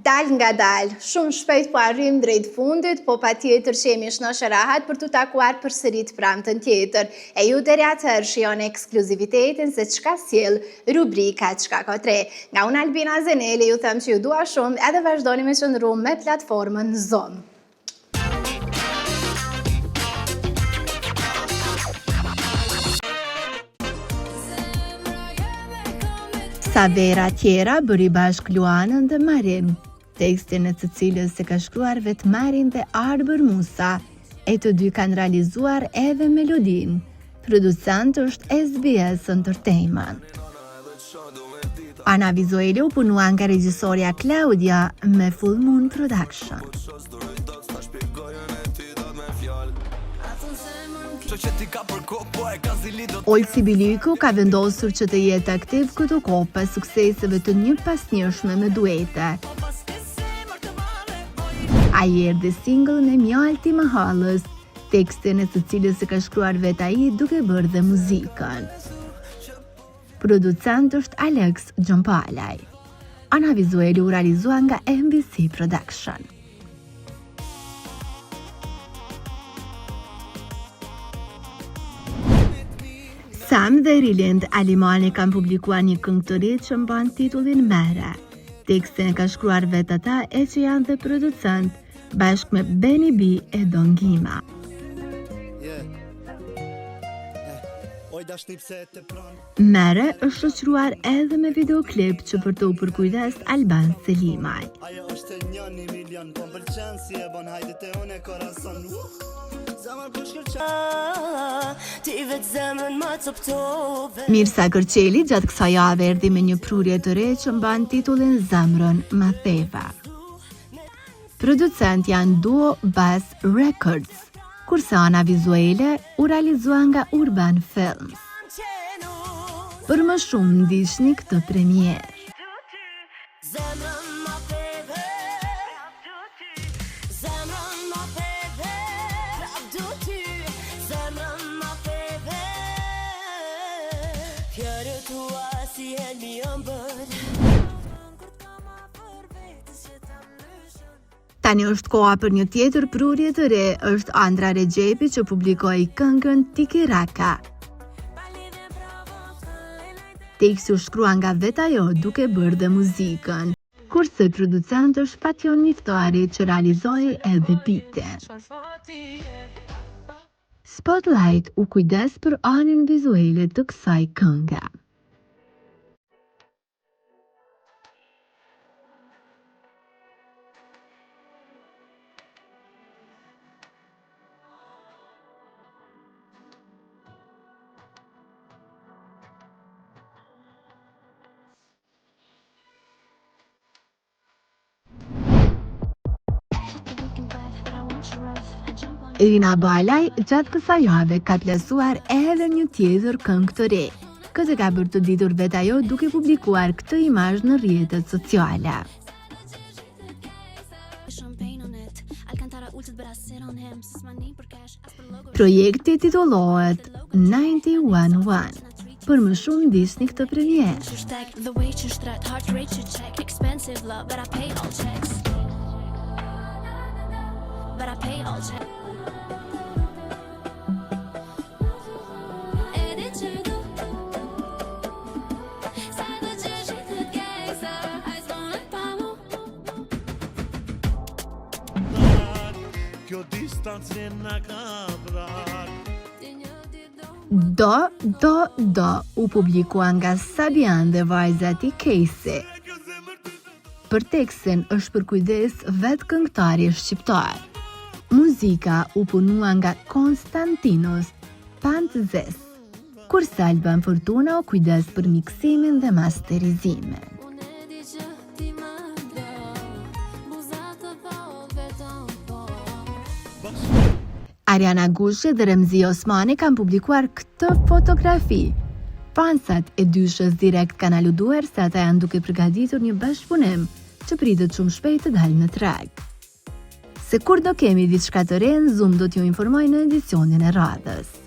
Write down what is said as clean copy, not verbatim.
dal nga dal, shumë shpejt po arrim drejt fundit, po patjetër që jemi shnoshë rahat për t'u takuar përsëri të pramtën tjetër. E ju deri atëherë shijoni ekskluzivitetin se çka sjell rubrika Çka ka tre. Nga unë Albina Zeneli ju them që ju dua shumë edhe vazhdoni me qëndru me platformën Zom. Sa vera tjera bëri bashk Luanën dhe Marin, tekstin e të cilës se ka shkruar vetë Marin dhe Arbër Musa, e të dy kanë realizuar edhe melodin. Producent është SBS Entertainment. Ana Vizueli u punua nga regjisorja Claudia me Full Moon Production. Olsi Biliku ka vendosur që të jetë aktiv këtu kohë pas sukseseve të një pasnjëshme me duete. Ai erdhi single me Mjalti Mahallës, tekstin e të cilës e ka shkruar vetë ai duke bërë dhe muzikën. Producent është Alex Gjompalaj. Ana Vizueli u realizua nga MBC Production. Sam dhe Rilind Alimani kanë publikuar një këngë të re që mban titullin Mere. Tekstin e ka shkruar vetë ata e që janë dhe producent, bashkë me Benny B e Dongima. Mere është shoqëruar edhe me videoklip që për të u përkujdes Alban Selimaj. Mirsa Kërçeli gjatë kësaj jave erdhi me një prurje të re që mban titullin Zemrën ma theva. Producent janë duo Bass Records, kurse Ana Vizuele u realizua nga Urban Films. Për më shumë ndiqni këtë premierë. Tani është koha për një tjetër prurje të re, është Andra Regjepi që publikoi këngën Tiki Raka. Teksti u shkrua nga vetë ajo duke bërë dhe muzikën, kurse producent është Pation Miftari që realizoi edhe beatin. Spotlight u kujdes për anën vizuale të kësaj kënge. Irina Balaj gjatë kësaj jave ka plasuar edhe një tjetër këngë të re. Këtë ka bërë të ditur vetë ajo duke publikuar këtë imazh në rrjetet sociale. Projekti titullohet 911. Për më shumë ndiqni këtë premierë. Do u publikua nga Sabian dhe vajza e tij Casey. Për tekstin është përkujdes vetë këngëtari shqiptar. Muzika u punua nga Konstantinos Pantzes, kurse Alban Fortuna u kujdes për miksimin dhe masterizimin. Ariana Gushi dhe Remzi Osmani kanë publikuar këtë fotografi. Fansat e dyshës direkt kanë aluduar se ata janë duke përgatitur një bashkëpunim që pritet shumë shpejt të dalë në treg. Se kur do kemi diçka të re, Zoom do t'ju informoj në edicionin e radhës.